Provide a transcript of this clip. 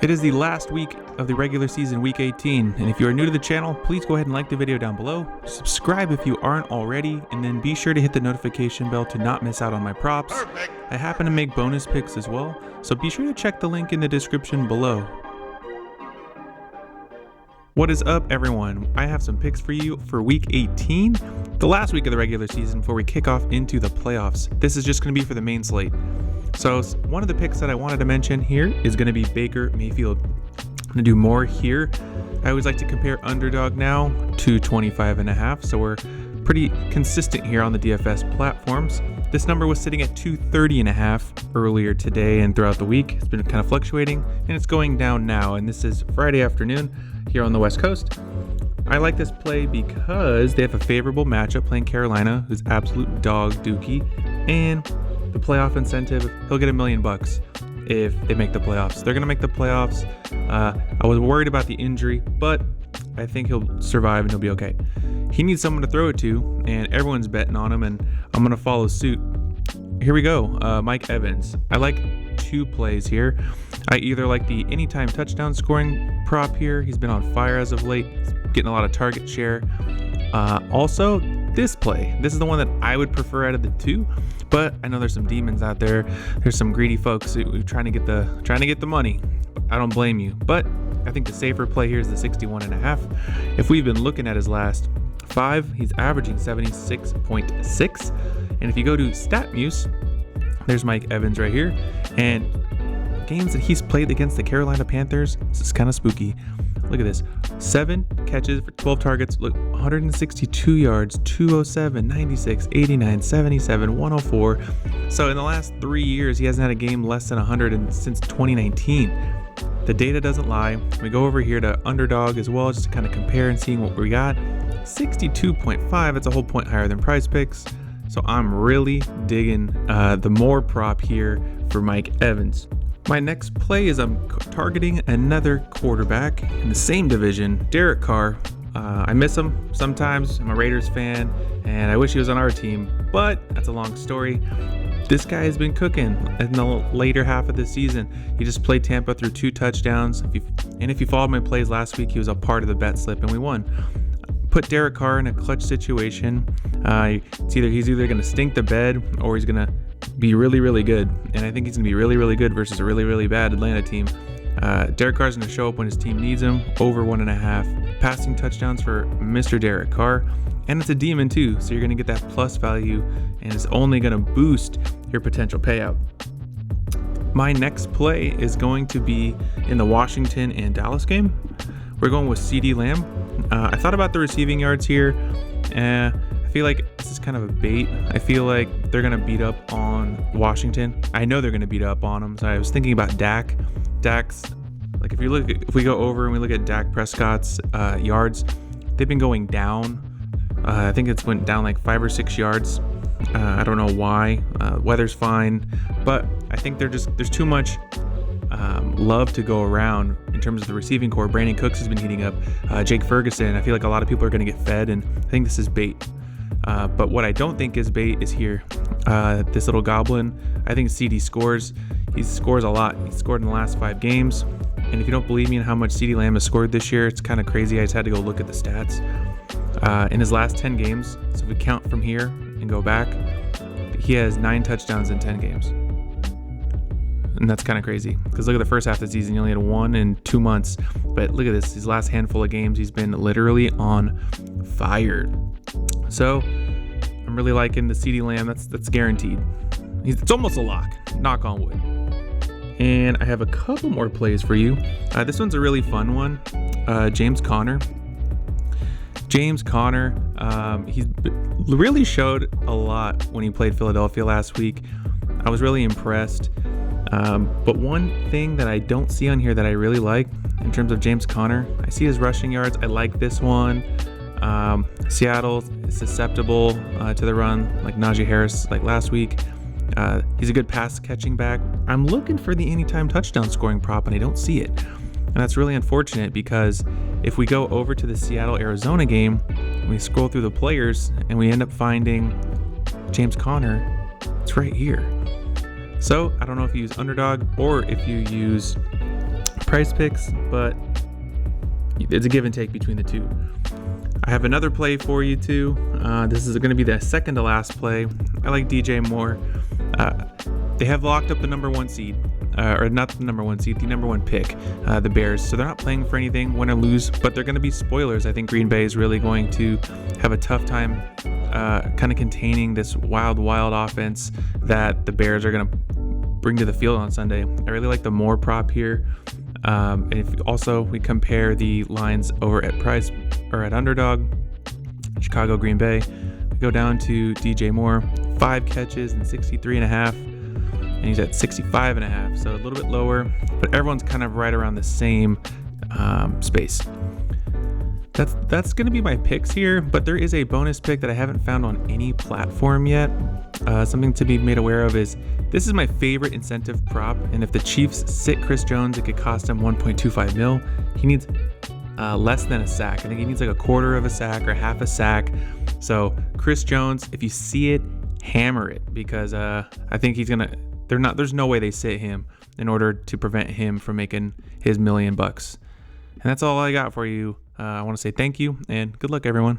It is the last week of the regular season, week 18, and if you are new to the channel, please go ahead and like the video down below, subscribe if you aren't already, and then be sure to hit the notification bell to not miss out on my props. Perfect. I happen to make bonus picks as well, so be sure to check the link in the description below. What is up, everyone? I have some picks for you for week 18, the last week of the regular season before we kick off into the playoffs. This is just going to be for the main slate. So one of the picks that I wanted to mention here is going to be Baker Mayfield. I'm going to do more here. I always like to compare underdog now to 25.5, so we're pretty consistent here on the DFS platforms. This number was sitting at 230.5 earlier today and throughout the week. It's been kind of fluctuating, and it's going down now, and this is Friday afternoon here on the West Coast. I like this play because they have a favorable matchup playing Carolina, who's absolute dog dookie, and the playoff incentive, he'll get $1 million if they make the playoffs. They're going to make the playoffs. I was worried about the injury, but I think he'll survive and he'll be okay. He needs someone to throw it to, and everyone's betting on him, and I'm going to follow suit. Here we go. Mike Evans. I like two plays here. I either like the anytime touchdown scoring prop here. He's been on fire as of late. He's getting a lot of target share. Also, this play. This is the one that I would prefer out of the two, but I know there's some demons out there. There's some greedy folks who are trying to get the money. I don't blame you, but I think the safer play here is the 61.5. If we've been looking at his last 5, he's averaging 76.6. And if you go to StatMuse, there's Mike Evans right here. And games that he's played against the Carolina Panthers, this is kind of spooky. Look at this. 7 catches for 12 targets. Look, 162 yards, 207, 96, 89, 77, 104. So in the last 3 years, he hasn't had a game less than 100 since 2019. The data doesn't lie. We go over here to underdog as well, just to kind of compare and seeing what we got. 62.5, it's a whole point higher than Prizepicks. So I'm really digging the more prop here for Mike Evans. My next play is I'm targeting another quarterback in the same division, Derek Carr. I miss him sometimes. I'm a Raiders fan, and I wish he was on our team, but that's a long story. This guy has been cooking in the later half of the season. He just played Tampa through 2 touchdowns. If you followed my plays last week, he was a part of the bet slip, and we won. Put Derek Carr in a clutch situation. He's either going to stink the bed or he's going to be really, really good. And I think he's going to be really, really good versus a really, really bad Atlanta team. Derek Carr's going to show up when his team needs him. Over 1.5 passing touchdowns for Mr. Derek Carr. And it's a demon too, so you're going to get that plus value, and it's only going to boost your potential payout. My next play is going to be in the Washington and Dallas game. We're going with CeeDee Lamb. I thought about the receiving yards here. I feel like this is kind of a bait. I feel like they're going to beat up on Washington. I know they're going to beat up on them. So I was thinking about Dak. Dak's, like if we go over and we look at Dak Prescott's yards, they've been going down. I think it's went down like 5 or 6 yards. I don't know why. Weather's fine, but I think there's too much love to go around in terms of the receiving core. Brandon Cooks has been heating up. Jake Ferguson, I feel like a lot of people are going to get fed, and I think this is bait. But what I don't think is bait is here. This little goblin, I think CeeDee scores. He scores a lot. He scored in the last 5 games. And if you don't believe me in how much CeeDee Lamb has scored this year, it's kind of crazy. I just had to go look at the stats. In his last 10 games, so if we count from here and go back, he has 9 touchdowns in 10 games. And that's kind of crazy, because look at the first half of the season, he only had 1 in 2 months. But look at this, his last handful of games, he's been literally on fire. So I'm really liking the CeeDee Lamb. That's guaranteed. It's almost a lock, knock on wood. And I have a couple more plays for you. This one's a really fun one. James Conner. He really showed a lot when he played Philadelphia last week. I was really impressed. But one thing that I don't see on here that I really like in terms of James Conner, I see his rushing yards. I like this one. Seattle is susceptible to the run, like Naji Harris, like last week. He's a good pass catching back. I'm looking for the anytime touchdown scoring prop, and I don't see it. And that's really unfortunate, because if we go over to the Seattle-Arizona game, we scroll through the players and we end up finding James Conner. It's right here. So I don't know if you use underdog or if you use Prizepicks, but it's a give and take between the two. I have another play for you too. This is going to be the second to last play. I like DJ Moore. They have locked up the number one seed, or not the number one seed, the number one pick, the Bears. So they're not playing for anything, win or lose, but they're going to be spoilers. I think Green Bay is really going to have a tough time kind of containing this wild offense that the Bears are going to bring to the field on Sunday. I really like the Moore prop here. And if also we compare the lines over at Price or at Underdog, Chicago, Green Bay, we go down to DJ Moore, 5 catches and 63.5, and he's at 65.5, so a little bit lower, but everyone's kind of right around the same space. That's going to be my picks here, but there is a bonus pick that I haven't found on any platform yet. Something to be made aware of is this is my favorite incentive prop, and if the Chiefs sit Chris Jones, it could cost him $1.25 million. He needs less than a sack. I think he needs like a quarter of a sack or half a sack. So Chris Jones, if you see it, hammer it, because I think he's gonna. There's no way they sit him in order to prevent him from making his $1 million. And that's all I got for you. I want to say thank you and good luck, everyone.